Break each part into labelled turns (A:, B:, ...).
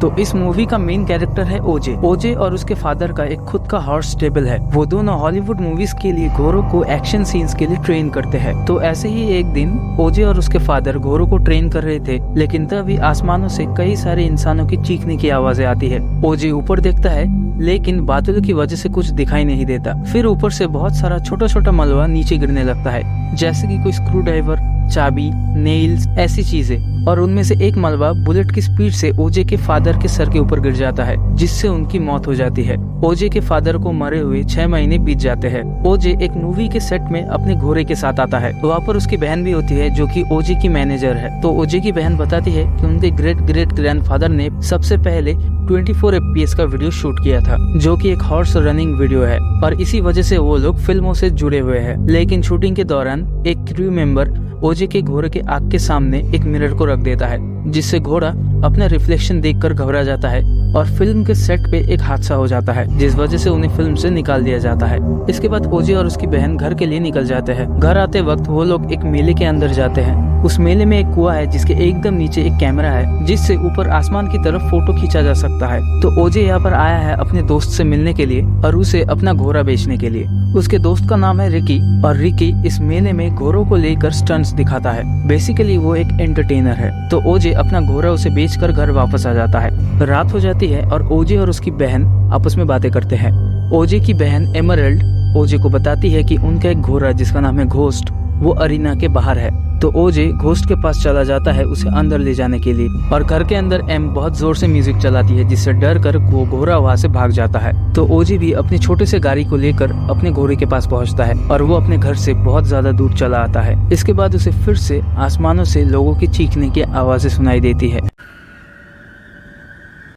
A: तो इस मूवी का मेन कैरेक्टर है ओजे। ओजे और उसके फादर का एक खुद का हॉर्स स्टेबल है। वो दोनों हॉलीवुड मूवीज के लिए घोड़ों को एक्शन सीन्स के लिए ट्रेन करते हैं। तो ऐसे ही एक दिन ओजे और उसके फादर घोड़ों को ट्रेन कर रहे थे, लेकिन तभी आसमानों से कई सारे इंसानों की चीखने की आवाजें आती है। ओजे ऊपर देखता है, लेकिन बादलों की वजह से कुछ दिखाई नहीं देता। फिर ऊपर से बहुत सारा छोटा छोटा मलबा नीचे गिरने लगता है, जैसे कि कोई स्क्रू ड्राइवर, चाबी, नेल्स, ऐसी चीजें। और उनमें से एक मलबा बुलेट की स्पीड से ओजे के फादर के सर के ऊपर गिर जाता है, जिससे उनकी मौत हो जाती है। ओजे के फादर को मरे हुए 6 महीने बीत जाते हैं। ओजे एक मूवी के सेट में अपने घोड़े के साथ आता है। वहाँ पर उसकी बहन भी होती है, जो कि ओजे की मैनेजर है। तो ओजे की बहन बताती है कि उनके ग्रेट ग्रेट ग्रैंडफादर ने सबसे पहले 24 FPS का वीडियो शूट किया था, जो कि एक हॉर्स रनिंग वीडियो है, और इसी वजह से वो लोग फिल्मों से जुड़े हुए हैं। लेकिन शूटिंग के दौरान एक क्रू मेंबर ओजे के घोड़े के आग के सामने एक मिरर को रख देता है, जिससे घोड़ा अपना रिफ्लेक्शन देखकर घबरा जाता है और फिल्म के सेट पे एक हादसा हो जाता है, जिस वजह से उन्हें फिल्म से निकाल दिया जाता है। इसके बाद ओजे और उसकी बहन घर के लिए निकल जाते हैं। घर आते वक्त वो लोग एक मेले के अंदर जाते हैं। उस मेले में एक कुआं है, जिसके एकदम नीचे एक कैमरा है, जिससे ऊपर आसमान की तरफ फोटो खींचा जा सकता है। तो ओजे यहाँ पर आया है अपने दोस्त से मिलने के लिए और उसे अपना घोड़ा बेचने के लिए। उसके दोस्त का नाम है रिकी, और रिकी इस मेले में घोड़ों को लेकर स्टंट्स दिखाता है। बेसिकली वो एक एंटरटेनर है। तो ओजे अपना घोड़ा उसे बेचकर घर वापस आ जाता है। रात हो जाती है और ओजे और उसकी बहन आपस में बातें करते हैं। ओजे की बहन एमरल्ड ओजे को बताती है कि उनका एक घोड़ा जिसका नाम है घोस्ट, वो अरीना के बाहर है। तो ओजे घोस्ट के पास चला जाता है उसे अंदर ले जाने के लिए, और घर के अंदर एम बहुत जोर से म्यूजिक चलाती है, जिससे डर कर वो घोड़ा वहाँ से भाग जाता है। तो ओजे भी अपने छोटे से गाड़ी को लेकर अपने घोड़े के पास पहुँचता है, और वो अपने घर से बहुत ज्यादा दूर चला आता है। इसके बाद उसे फिर से आसमानों से लोगों की चीखने की आवाजें सुनाई देती है,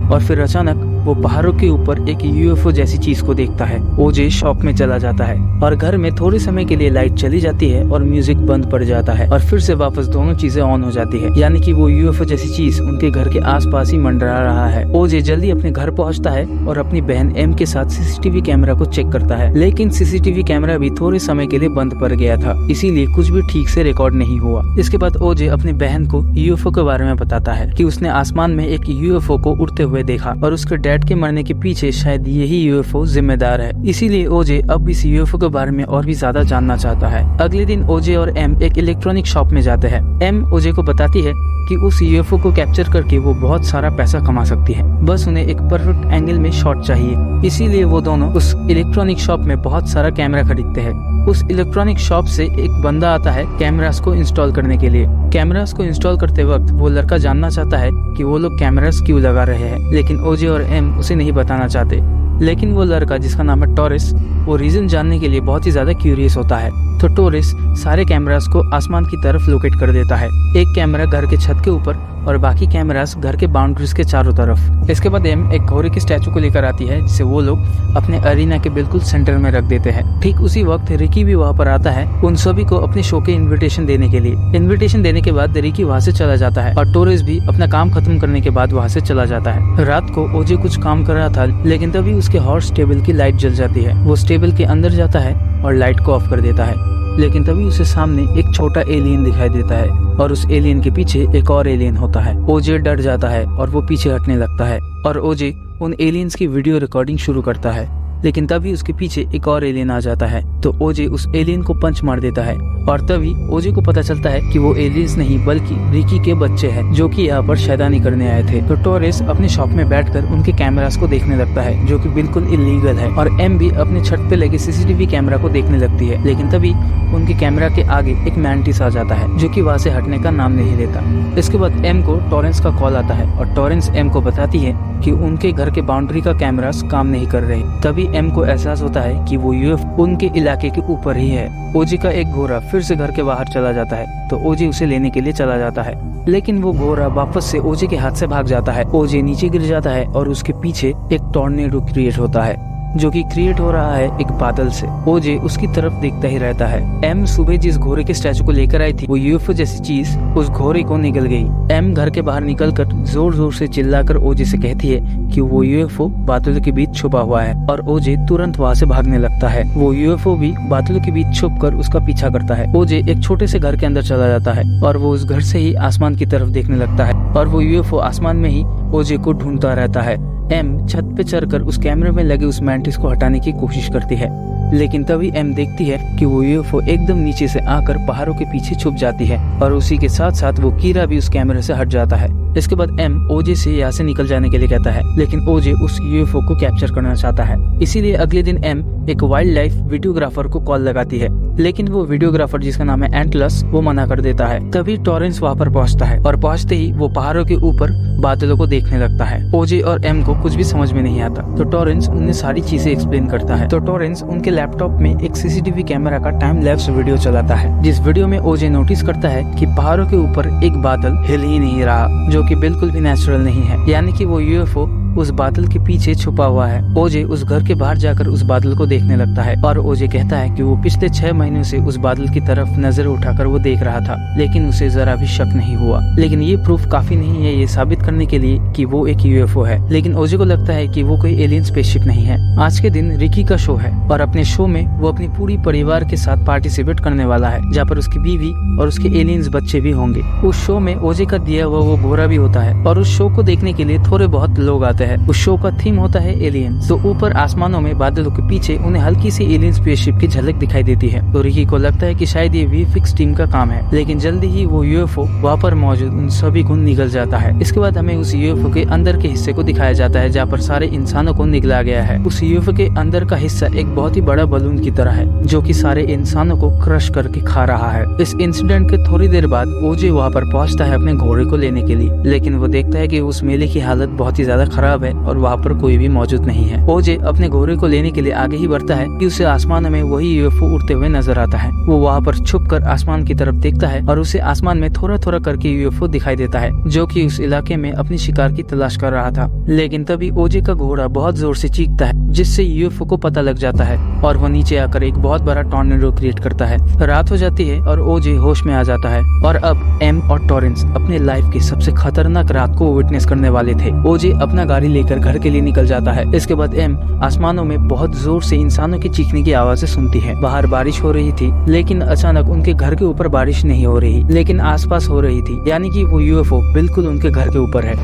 A: और फिर अचानक वो पहाड़ों के ऊपर एक यूएफओ जैसी चीज को देखता है। ओजे शॉक में चला जाता है, और घर में थोड़े समय के लिए लाइट चली जाती है और म्यूजिक बंद पड़ जाता है, और फिर से वापस दोनों चीजें ऑन हो जाती है। यानी कि वो यूएफओ जैसी चीज उनके घर के आसपास ही मंडरा रहा है। ओजे जल्दी अपने घर पहुंचता है और अपनी बहन एम के साथ सीसीटीवी कैमरा को चेक करता है, लेकिन सीसीटीवी कैमरा भी थोड़े समय के लिए बंद पड़ गया था, इसीलिए कुछ भी ठीक से रिकॉर्ड नहीं हुआ। इसके बाद ओजे अपनी बहन को यूएफओ के बारे में बताता है कि उसने आसमान में एक यूएफओ को उड़ते हुए देखा, और उसके डैड के मरने के पीछे शायद यही यूएफओ जिम्मेदार है। इसीलिए ओजे अब इस यूएफओ के बारे में और भी ज्यादा जानना चाहता है। अगले दिन ओजे और एम एक इलेक्ट्रॉनिक शॉप में जाते हैं। एम ओजे को बताती है कि उस यूएफओ को कैप्चर करके वो बहुत सारा पैसा कमा सकती है, बस उन्हें एक परफेक्ट एंगल में शॉट चाहिए। इसीलिए वो दोनों उस इलेक्ट्रॉनिक शॉप में बहुत सारा कैमरा खरीदते हैं। उस इलेक्ट्रॉनिक शॉप से एक बंदा आता है कैमरास को इंस्टॉल करने के लिए। कैमरास को इंस्टॉल करते वक्त वो लड़का जानना चाहता है कि वो लोग कैमरास क्यों लगा रहे हैं, लेकिन ओजे और एम उसे नहीं बताना चाहते। लेकिन वो लड़का जिसका नाम है टॉरिस, वो रीजन जानने के लिए बहुत ही ज्यादा क्यूरियस होता है। तो टॉरिस सारे कैमरास को आसमान की तरफ लोकेट कर देता है। एक कैमरा घर के छत के ऊपर और बाकी कैमरास घर के बाउंड्रीज के चारों तरफ। इसके बाद एम एक घोड़े की स्टैचू को लेकर आती है, जिसे वो लोग अपने अरीना के बिल्कुल सेंटर में रख देते हैं। ठीक उसी वक्त रिकी भी वहाँ पर आता है उन सभी को अपने शो के इन्विटेशन देने के लिए। इन्विटेशन देने के बाद रिकी वहाँ से चला जाता है, और टॉरिस भी अपना काम खत्म करने के बाद वहाँ से चला जाता है। रात को ओजे कुछ काम कर रहा था, लेकिन तभी उसके हॉर्स स्टेबल की लाइट जल जाती है। वो स्टेबल के अंदर जाता है और लाइट को ऑफ कर देता है, लेकिन तभी उसे सामने एक छोटा एलियन दिखाई देता है, और उस एलियन के पीछे एक और एलियन होता है। ओजे डर जाता है और वो पीछे हटने लगता है, और ओजे उन एलियंस की वीडियो रिकॉर्डिंग शुरू करता है। लेकिन तभी उसके पीछे एक और एलियन आ जाता है, तो ओजे उस एलियन को पंच मार देता है, और तभी ओजे को पता चलता है कि वो एलियंस नहीं बल्कि रिकी के बच्चे हैं, जो कि यहाँ पर शैतानी करने आए थे। तो टॉरिस अपने शॉप में बैठकर उनके कैमरास को देखने लगता है, जो कि बिल्कुल इलीगल है, और एम भी अपने छत पे लगे सीसीटीवी कैमरा को देखने लगती है। लेकिन तभी उनके कैमरा के आगे एक मैंटिस आ जाता है, जो कि वहाँ से हटने का नाम नहीं लेता। इसके बाद एम को टॉरेंस का कॉल आता है, और टॉरेंस एम को बताती है कि उनके घर के बाउंड्री का कैमरास काम नहीं कर रहे। तभी एम को एहसास होता है कि वो यूएफओ उनके इलाके के ऊपर ही है। ओजे का एक घोड़ा फिर से घर के बाहर चला जाता है, तो ओजे उसे लेने के लिए चला जाता है, लेकिन वो घोड़ा वापस से ओजे के हाथ से भाग जाता है। ओजे नीचे गिर जाता है और उसके पीछे एक टॉर्नेडो क्रिएट होता है, जो कि क्रिएट हो रहा है एक बादल से। ओजे उसकी तरफ देखता ही रहता है। एम सुबह जिस घोड़े के स्टैचू को लेकर आई थी, वो यूएफओ जैसी चीज उस घोड़े को निगल गई। एम घर के बाहर निकलकर जोर जोर से चिल्लाकर ओजे से कहती है कि वो यूएफओ बादलों के बीच छुपा हुआ है, और ओजे तुरंत वहाँ से भागने लगता है। वो यूएफओ भी बादलों के बीच छुपकर उसका पीछा करता है। ओजे एक छोटे से घर के अंदर चला जाता है, और वो उस घर से ही आसमान की तरफ देखने लगता है, और वो यूएफओ आसमान में ही ओजे को ढूंढता रहता है। एम छत पे चढ़कर उस कैमरे में लगे उस मैंटिस को हटाने की कोशिश करती है, लेकिन तभी एम देखती है कि वो यूएफओ एकदम नीचे से आकर पहाड़ों के पीछे छुप जाती है और उसी के साथ साथ वो कीरा भी उस कैमरे से हट जाता है। इसके बाद एम ओजे से यहाँ से निकल जाने के लिए कहता है, लेकिन ओजे उस यूएफओ को कैप्चर करना चाहता है। इसीलिए अगले दिन एम एक वाइल्ड लाइफ वीडियोग्राफर को कॉल लगाती है, लेकिन वो वीडियोग्राफर जिसका नाम है एंटलस वो मना कर देता है। तभी टॉरेंस वहाँ पर पहुँचता है और पहुँचते ही वो पहाड़ों के ऊपर बादलों को देखने लगता है। ओजे और एम को कुछ भी समझ में नहीं आता, तो टॉरेंस उन्हें सारी चीजें एक्सप्लेन करता है। तो टॉरेंस उनके लैपटॉप में एक सीसीटीवी कैमरा का टाइम लैप्स वीडियो चलाता है, जिस वीडियो में ओजे नोटिस करता है कि पहाड़ों के ऊपर एक बादल हिल ही नहीं रहा, जो कि बिल्कुल भी नेचुरल नहीं है, यानी कि वो यूएफओ उस बादल के पीछे छुपा हुआ है। ओजे उस घर के बाहर जाकर उस बादल को देखने लगता है और ओजे कहता है कि वो पिछले 6 महीनों से उस बादल की तरफ नजर उठाकर वो देख रहा था, लेकिन उसे जरा भी शक नहीं हुआ। लेकिन ये प्रूफ काफी नहीं है ये साबित करने के लिए कि वो एक यूएफओ है, लेकिन ओजे को लगता है कि वो कोई एलियन स्पेसशिप नहीं है। आज के दिन रिकी का शो है और अपने शो में वो अपनी पूरी परिवार के साथ पार्टिसिपेट करने वाला है, जहाँ पर उसकी बीवी और उसके एलियंस बच्चे भी होंगे। उस शो में ओजे का दिया हुआ वो घोड़ा भी होता है और उस शो को देखने के लिए थोड़े बहुत लोग आते हैं। उस शो का थीम होता है एलियंस। तो ऊपर आसमानों में बादलों के पीछे उन्हें हल्की सी एलियन स्पेसशिप की झलक दिखाई देती है। तो रिकी को लगता है कि शायद ये वीफिक्स टीम का काम है, लेकिन जल्दी ही वो यूएफओ वहाँ पर मौजूद उन सभी को निगल जाता है। इसके बाद हमें उस यूएफओ के अंदर के हिस्से को दिखाया जाता है, जहाँ पर सारे इंसानों को निगला गया है। उस यूएफओ के अंदर का हिस्सा एक बहुत ही बड़ा बलून की तरह है, जो कि सारे इंसानों को क्रश करके खा रहा है। इस इंसिडेंट के थोड़ी देर बाद ओजे वहाँ पर पहुँचता है अपने घोड़े को लेने के लिए, लेकिन वो देखता है कि उस मेले की हालत बहुत ही ज्यादा खराब है और वहाँ पर कोई भी मौजूद नहीं है। ओजे अपने घोड़े को लेने के लिए आगे ही बढ़ता है कि उसे आसमान में वही यूएफओ उड़ते हुए नजर आता है। वो वहाँ पर छुपकर आसमान की तरफ देखता है और उसे आसमान में थोड़ा थोड़ा करके यूएफओ दिखाई देता है, जो कि उस इलाके में अपनी शिकार की तलाश कर रहा था। लेकिन तभी ओजे का घोड़ा बहुत जोर से चीखता है, जिससे यूएफओ को पता लग जाता है और वो नीचे आकर एक बहुत बड़ा टॉर्नेडो क्रिएट करता है। रात हो जाती है और ओजे होश में आ जाता है और अब एम और टॉरेंस अपने लाइफ की सबसे खतरनाक रात को विटनेस करने वाले थे। ओजे अपना गाड़ी लेकर घर के लिए निकल जाता है। इसके बाद एम आसमानों में बहुत जोर से इंसानों की चीखने की आवाजें सुनती है। बाहर बारिश हो रही थी, लेकिन अचानक उनके घर के ऊपर बारिश नहीं हो रही, लेकिन आसपास हो रही थी, यानी कि वो यूएफओ बिल्कुल उनके घर के ऊपर है।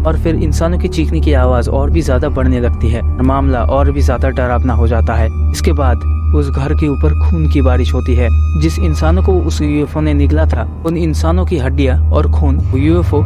A: और फिर इंसानों की चीखने की आवाज और भी ज्यादा बढ़ने लगती है, मामला और भी ज्यादा डरावना हो जाता है। इसके बाद उस घर के ऊपर खून की बारिश होती है। जिस इंसानों को उस यूएफओ ने निगला था, उन इंसानों की हड्डियां और खून यूएफओ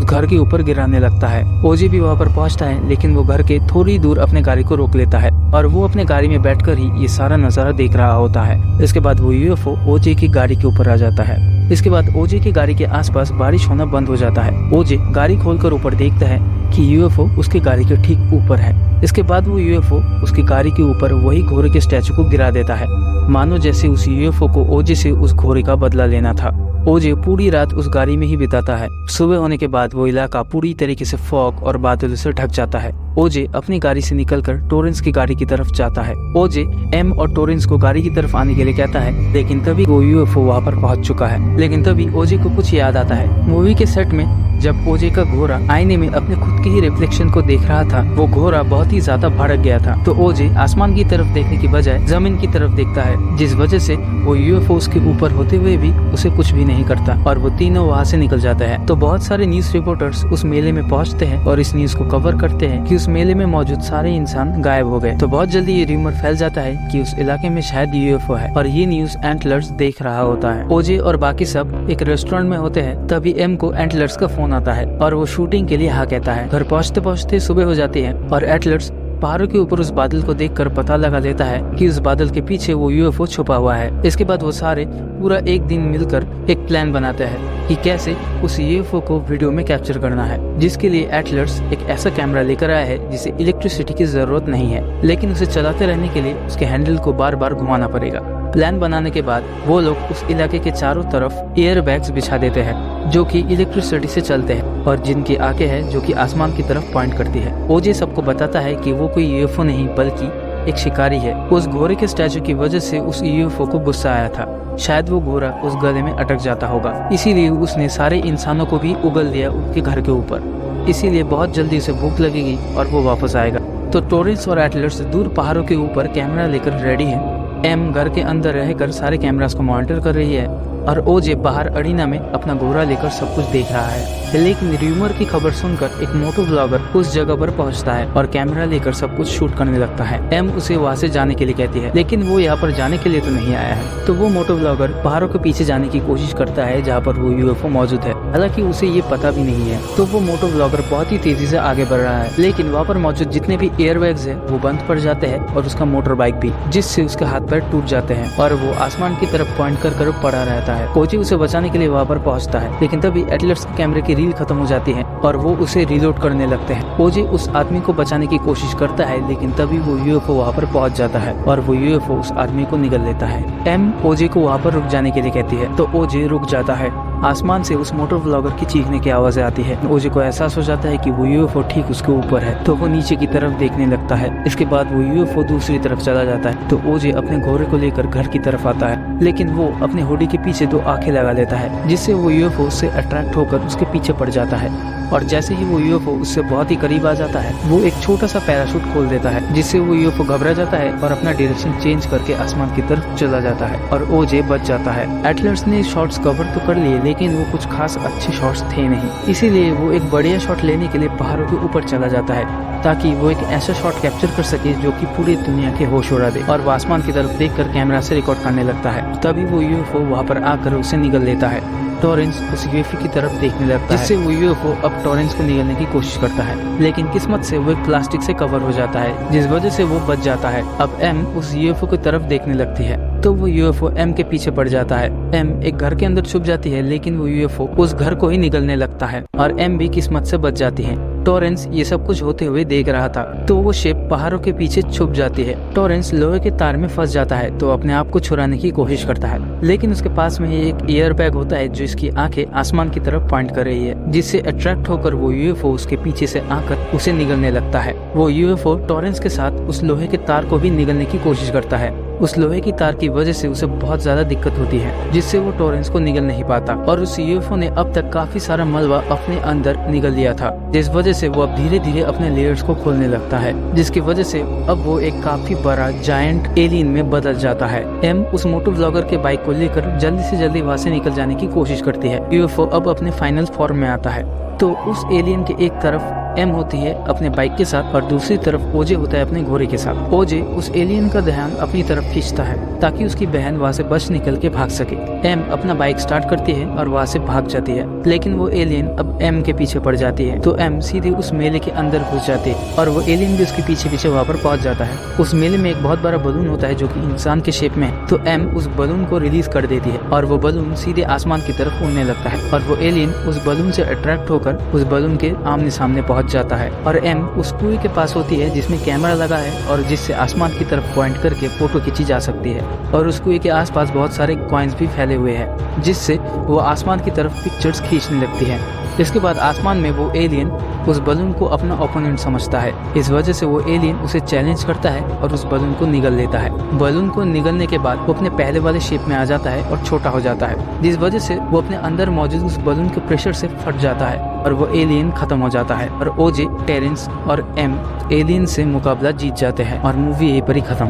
A: घर के ऊपर गिराने लगता है। ओजे भी वहाँ पर पहुँचता है, लेकिन वो घर के थोड़ी दूर अपने गाड़ी को रोक लेता है और वो अपने गाड़ी में बैठकर ही ये सारा नजारा देख रहा होता है। इसके बाद वो यूएफओ ओजे की गाड़ी के ऊपर आ जाता है। इसके बाद ओजे की गाड़ी के आसपास बारिश होना बंद हो जाता है। ओजे गाड़ी खोलकर ऊपर देखता है कि यूएफओ उसके गाड़ी के ठीक ऊपर है। इसके बाद वो यूएफओ उसकी गाड़ी के ऊपर वही घोड़े के स्टैचू को गिरा देता है, मानो जैसे उस यूएफओ को ओजे से उस घोड़े का बदला लेना था। ओजे पूरी रात उस गाड़ी में ही बिताता है। सुबह होने के बाद वो इलाका पूरी तरीके से फॉग और बादलों से ढक जाता है। ओजे अपनी गाड़ी से निकलकर टोरेंस की गाड़ी की तरफ जाता है। ओजे एम और टोरेंस को गाड़ी की तरफ आने के लिए कहता है, लेकिन तभी वो यूएफओ वहाँ पर पहुँच चुका है। लेकिन तभी ओजे को कुछ याद आता है। मूवी के सेट में जब ओजे का घोड़ा आईने में अपने खुद के ही रिफ्लेक्शन को देख रहा था, वो घोड़ा बहुत ही ज्यादा भड़क गया था। तो ओजे आसमान की तरफ देखने की बजाय जमीन की तरफ देखता है, जिस वजह से वो यूएफओ के ऊपर होते हुए भी उसे कुछ भी नहीं करता और वो तीनों वहाँ से निकल जाता है। तो बहुत सारे न्यूज रिपोर्टर्स उस मेले में पहुँचते हैं और इस न्यूज को कवर करते हैं कि उस मेले में मौजूद सारे इंसान गायब हो गए। तो बहुत जल्दी ये रूमर फैल जाता है कि उस इलाके में शायद यूएफओ है और ये न्यूज एंटलर्स देख रहा होता है। ओजे और बाकी सब एक रेस्टोरेंट में होते हैं, तभी एम को एंटलर्स का फोन आता है और वो शूटिंग के लिए हाँ कहता है। घर पहुँचते पहुँचते सुबह हो जाती है और एंटलर्स पहाड़ों के ऊपर उस बादल को देखकर पता लगा लेता है कि उस बादल के पीछे वो यूएफओ छुपा हुआ है। इसके बाद वो सारे पूरा एक दिन मिलकर एक प्लान बनाते हैं कि कैसे उस यूएफओ को वीडियो में कैप्चर करना है, जिसके लिए एटलर्स एक ऐसा कैमरा लेकर आया है जिसे इलेक्ट्रिसिटी की जरूरत नहीं है, लेकिन उसे चलाते रहने के लिए उसके हैंडल को बार बार घुमाना पड़ेगा। प्लान बनाने के बाद वो लोग उस इलाके के चारों तरफ एयर बैग्स बिछा देते हैं, जो कि इलेक्ट्रिसिटी से चलते हैं और जिनकी आंखें हैं जो कि आसमान की तरफ पॉइंट करती है। ओजे सबको बताता है कि वो कोई यूएफओ नहीं बल्कि एक शिकारी है। उस घोड़े के स्टैचू की वजह से उस यूएफओ को गुस्सा आया था, शायद वो घोड़ा उस गले में अटक जाता होगा, इसीलिए उसने सारे इंसानों को भी उगल दिया उनके घर के ऊपर। इसीलिए बहुत जल्दी उसे भूख लगेगी और वो वापस आएगा। तो टोरेंस और एटलर्स दूर पहाड़ों के ऊपर कैमरा लेकर रेडी है। एम घर के अंदर रहकर सारे कैमरास को मॉनिटर कर रही है और ओजे बाहर अरीना में अपना घोड़ा लेकर सब कुछ देख रहा है। लेकिन र्यूमर की खबर सुनकर एक मोटो ब्लॉगर उस जगह पर पहुंचता है और कैमरा लेकर सब कुछ शूट करने लगता है। एम उसे वहाँ से जाने के लिए कहती है, लेकिन वो यहाँ पर जाने के लिए तो नहीं आया है। तो वो मोटो ब्लॉगर पहाड़ों के पीछे जाने की कोशिश करता है जहाँ पर वो यूएफओ मौजूद है, हालांकि उसे ये पता भी नहीं है। तो वो मोटो ब्लॉगर बहुत ही तेजी से आगे बढ़ रहा है, लेकिन वहाँ पर मौजूद जितने भी एयरबैग्स है वो बंद पड़ जाते हैं और उसका मोटर बाइक भी, जिससे उसके हाथ पैर टूट जाते हैं और वो आसमान की तरफ पॉइंट कर पड़ा रहता है। कोची उसे बचाने के लिए वहाँ पर पहुँचता है, लेकिन तभी एटलर्स के कैमरे की रील खत्म हो जाती है और वो उसे रिलोड करने लगते हैं। ओजे उस आदमी को बचाने की कोशिश करता है, लेकिन तभी वो यूएफओ वहाँ पर पहुँच जाता है और वो यूएफओ उस आदमी को निगल लेता है। एम ओजे को वहाँ पर रुक जाने के लिए कहती है, तो ओजे रुक जाता है। आसमान से उस मोटर ब्लॉगर की चीखने की आवाजें आती है। ओजे को एहसास हो जाता है कि वो यूएफओ ठीक उसके ऊपर है, तो वो नीचे की तरफ देखने लगता है। इसके बाद वो यूएफओ दूसरी तरफ चला जाता है, तो ओजे अपने घोड़े को लेकर घर की तरफ आता है, लेकिन वो अपने हुडी के पीछे 2 आंखें लगा लेता है, जिससे वो यूएफओ से अट्रैक्ट होकर उसके पीछे पड़ जाता है। और जैसे ही वो यूएफओ उससे बहुत ही करीब आ जाता है, वो एक छोटा सा पैराशूट खोल देता है, जिससे वो यूएफओ घबरा जाता है और अपना डायरेक्शन चेंज करके आसमान की तरफ चला जाता है और ओजे बच जाता है। एटलर्स ने शॉट्स कवर तो कर लिए, लेकिन वो कुछ खास अच्छे शॉट्स थे नहीं, इसीलिए वो एक बढ़िया शॉट लेने के लिए पहाड़ों के ऊपर चला जाता है, ताकि वो एक ऐसा शॉट कैप्चर कर सके जो कि पूरी दुनिया के होश उड़ा दे। और वो आसमान की तरफ देखकर कैमरा से रिकॉर्ड करने लगता है। तभी वो यूएफओ वहाँ पर आकर उसे निगल लेता है। टॉरेंस उस यूएफओ की तरफ देखने लगता है, जिससे वो यूएफओ अब टॉरेंस को निगलने की कोशिश करता है, लेकिन किस्मत से वो एक प्लास्टिक से कवर हो जाता है, जिस वजह से वो बच जाता है। अब एम उस यूएफओ की तरफ देखने लगती है, तो वो यूएफओ एम के पीछे पड़ जाता है। एम एक घर के अंदर छुप जाती है, लेकिन वो यूएफओ उस घर को ही निगलने लगता है और एम भी किस्मत से बच जाती है। टॉरेंस ये सब कुछ होते हुए देख रहा था, तो वो शिप पहाड़ों के पीछे छुप जाती है। टॉरेंस लोहे के तार में फंस जाता है, तो अपने आप को छुड़ाने की कोशिश करता है, लेकिन उसके पास में एक एयर बैग होता है जो इसकी आंखें आसमान की तरफ पॉइंट कर रही है, जिससे अट्रैक्ट होकर वो यूएफओ उसके पीछे से आकर उसे निगलने लगता है। वो यूएफओ टॉरेंस के साथ उस लोहे के तार को भी निगलने की कोशिश करता है। उस लोहे की तार की वजह से उसे बहुत ज्यादा दिक्कत होती है, जिससे वो टॉरेंस को निगल नहीं पाता और उस यूएफओ ने अब तक काफी सारा मलबा अपने अंदर निगल लिया था, जिस वजह से वो अब धीरे धीरे अपने लेयर्स को खोलने लगता है, जिसकी वजह से अब वो एक काफी बड़ा जायंट एलियन में बदल जाता है। एम उस मोटो ब्लॉगर के बाइक को लेकर जल्दी से जल्दी वहाँ से निकल जाने की कोशिश करती है। यूएफओ अब अपने फाइनल फॉर्म में आता है, तो उस एलियन के एक तरफ एम होती है अपने बाइक के साथ और दूसरी तरफ ओजे होता है अपने घोड़े के साथ। ओजे उस एलियन का ध्यान अपनी तरफ खींचता है ताकि उसकी बहन वहाँ से बच निकल के भाग सके। एम अपना बाइक स्टार्ट करती है और वहाँ से भाग जाती है, लेकिन वो एलियन अब एम के पीछे पड़ जाती है, तो एम सीधे उस मेले के अंदर घुस जाती है और वो एलियन भी उसके पीछे पीछे वहाँ पर पहुँच जाता है। उस मेले में एक बहुत बड़ा बलून होता है जो कि इंसान के शेप में है, तो एम उस बलून को रिलीज कर देती है और वो बलून सीधे आसमान की तरफ उड़ने लगता है और वो एलियन उस बलून से अट्रैक्ट होकर उस बलून के आमने सामने पहुंच जाता है और एम उस कुएं के पास होती है जिसमें कैमरा लगा है और जिससे आसमान की तरफ पॉइंट करके फोटो खींची जा सकती है। और उस कुएं के आसपास बहुत सारे कॉइन्स भी फैले हुए हैं, जिससे वो आसमान की तरफ पिक्चर्स खींचने लगती है। इसके बाद आसमान में वो एलियन उस बलून को अपना ओपोनेंट समझता है, इस वजह से वो एलियन उसे चैलेंज करता है और उस बलून को निगल लेता है। बलून को निगलने के बाद वो अपने पहले वाले शेप में आ जाता है और छोटा हो जाता है, जिस वजह से वो अपने अंदर मौजूद उस बलून के प्रेशर से फट जाता है और वो एलियन खत्म हो जाता है और ओजे, टेरेंस और एम एलियन से मुकाबला जीत जाते हैं और मूवी यहीं पर ही खत्म।